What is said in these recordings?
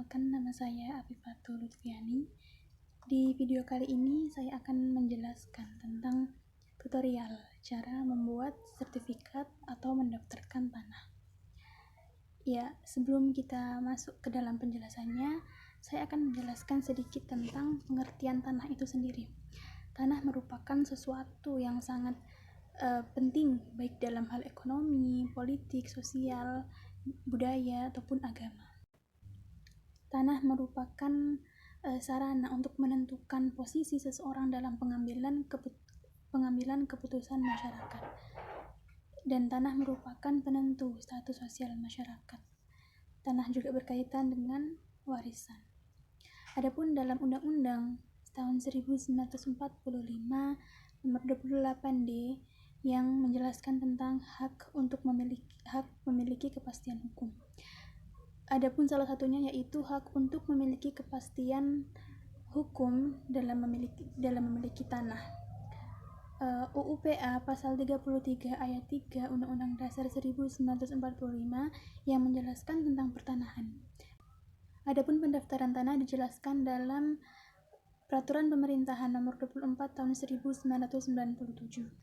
Perkenalkan, nama saya Afifatul Lutfiani. Di video kali ini saya akan menjelaskan tentang tutorial cara membuat sertifikat atau mendaftarkan tanah. Ya, sebelum kita masuk ke dalam penjelasannya, saya akan menjelaskan sedikit tentang pengertian tanah itu sendiri. Tanah merupakan sesuatu yang sangat penting, baik dalam hal ekonomi, politik, sosial, budaya, ataupun agama. Tanah merupakan sarana untuk menentukan posisi seseorang dalam pengambilan keputusan masyarakat, dan tanah merupakan penentu status sosial masyarakat. Tanah juga berkaitan dengan warisan. Adapun dalam Undang-Undang tahun 1945 nomor 28D yang menjelaskan tentang hak memiliki kepastian hukum. Adapun salah satunya yaitu hak untuk memiliki kepastian hukum dalam memiliki tanah. UU PA pasal 33 ayat 3 Undang-Undang Dasar 1945 yang menjelaskan tentang pertanahan. Adapun pendaftaran tanah dijelaskan dalam Peraturan Pemerintahan Nomor 24 Tahun 1997.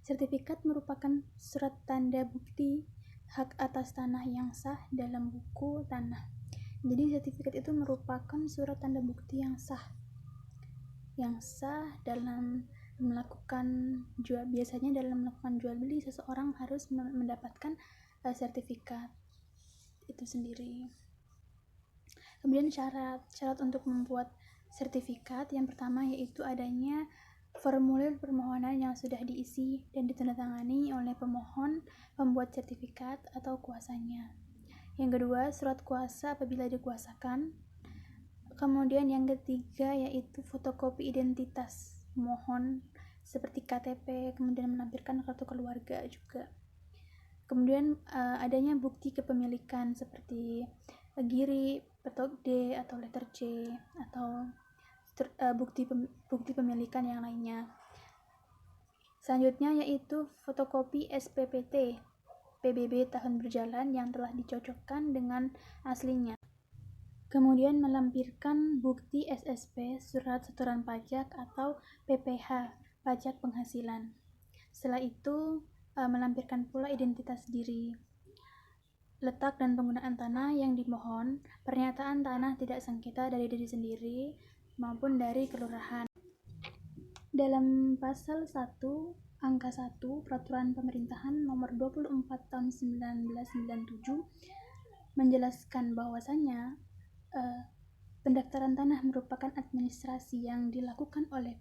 Sertifikat merupakan surat tanda bukti hak atas tanah yang sah dalam buku tanah. Jadi sertifikat itu merupakan surat tanda bukti yang sah dalam melakukan biasanya dalam melakukan jual beli seseorang harus mendapatkan sertifikat itu sendiri. Kemudian syarat untuk membuat sertifikat yang pertama yaitu adanya formulir permohonan yang sudah diisi dan ditandatangani oleh pemohon, pembuat sertifikat atau kuasanya. Yang kedua, surat kuasa apabila dikuasakan. Kemudian yang ketiga yaitu fotokopi identitas pemohon seperti KTP, kemudian melampirkan kartu keluarga juga. Kemudian adanya bukti kepemilikan seperti giri, petok D atau letter C atau bukti pemilikan yang lainnya. Selanjutnya yaitu fotokopi SPPT PBB tahun berjalan yang telah dicocokkan dengan aslinya. Kemudian melampirkan bukti SSP surat setoran pajak atau PPH pajak penghasilan. Setelah itu melampirkan pula identitas diri, letak dan penggunaan tanah yang dimohon, pernyataan tanah tidak sengketa dari diri sendiri maupun dari kelurahan. Dalam pasal 1 angka 1 Peraturan Pemerintahan Nomor 24 Tahun 1997 menjelaskan bahwasanya pendaftaran tanah merupakan administrasi yang dilakukan oleh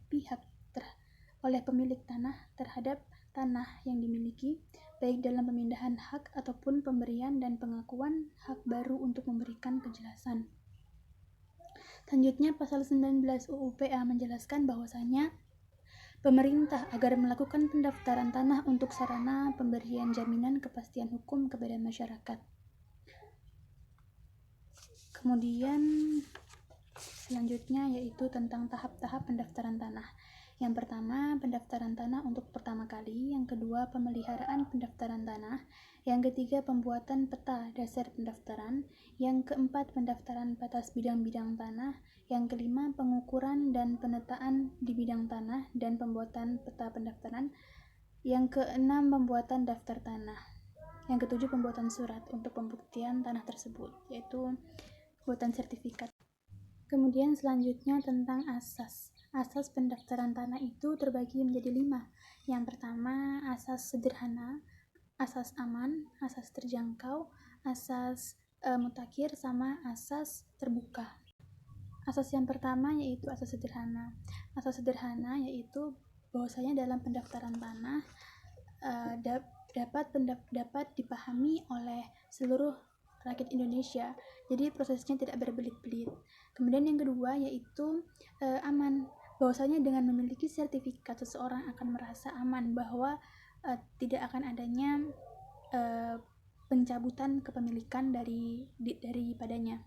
pemilik tanah terhadap tanah yang dimiliki, baik dalam pemindahan hak ataupun pemberian dan pengakuan hak baru untuk memberikan kejelasan. Selanjutnya pasal 19 UU PA menjelaskan bahwasanya pemerintah agar melakukan pendaftaran tanah untuk sarana pemberian jaminan kepastian hukum kepada masyarakat. Kemudian selanjutnya yaitu tentang tahap-tahap pendaftaran tanah. Yang pertama, pendaftaran tanah untuk pertama kali. Yang kedua, pemeliharaan pendaftaran tanah. Yang ketiga, pembuatan peta dasar pendaftaran. Yang keempat, pendaftaran batas bidang-bidang tanah. Yang kelima, pengukuran dan pemetaan di bidang tanah dan pembuatan peta pendaftaran. Yang keenam, pembuatan daftar tanah. Yang ketujuh, pembuatan surat untuk pembuktian tanah tersebut, yaitu pembuatan sertifikat. Kemudian selanjutnya tentang asas. Asas pendaftaran tanah itu terbagi menjadi 5. Yang pertama, asas sederhana, asas aman, asas terjangkau, asas mutakhir, sama asas terbuka. Asas yang pertama yaitu asas sederhana. Asas sederhana yaitu bahwasanya dalam pendaftaran tanah dapat dipahami oleh seluruh rakyat Indonesia. Jadi prosesnya tidak berbelit-belit. Kemudian yang kedua yaitu aman. Bahwasanya dengan memiliki sertifikat seseorang akan merasa aman bahwa tidak akan adanya pencabutan kepemilikan daripadanya.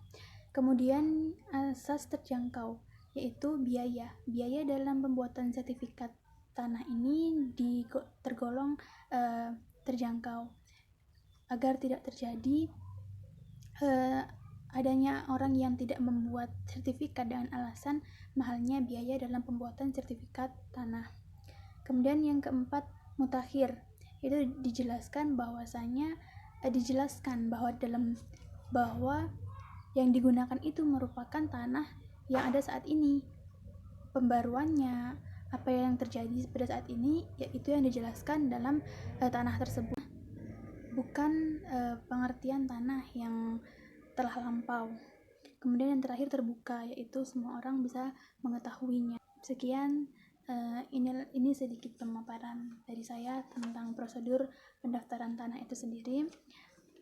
Kemudian asas terjangkau yaitu biaya. Biaya dalam pembuatan sertifikat tanah ini tergolong terjangkau agar tidak terjadi adanya orang yang tidak membuat sertifikat dengan alasan mahalnya biaya dalam pembuatan sertifikat tanah. Kemudian yang keempat, mutakhir. Itu dijelaskan bahwa yang digunakan itu merupakan tanah yang ada saat ini. Pembaruannya, apa yang terjadi pada saat ini, yaitu yang dijelaskan dalam tanah tersebut, bukan pengertian tanah yang telah lampau. Kemudian yang terakhir, terbuka, yaitu semua orang bisa mengetahuinya. Sekian, ini sedikit pemaparan dari saya tentang prosedur pendaftaran tanah itu sendiri.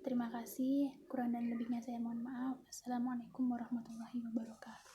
Terima kasih, kurang dan lebihnya saya mohon maaf. Assalamualaikum warahmatullahi wabarakatuh.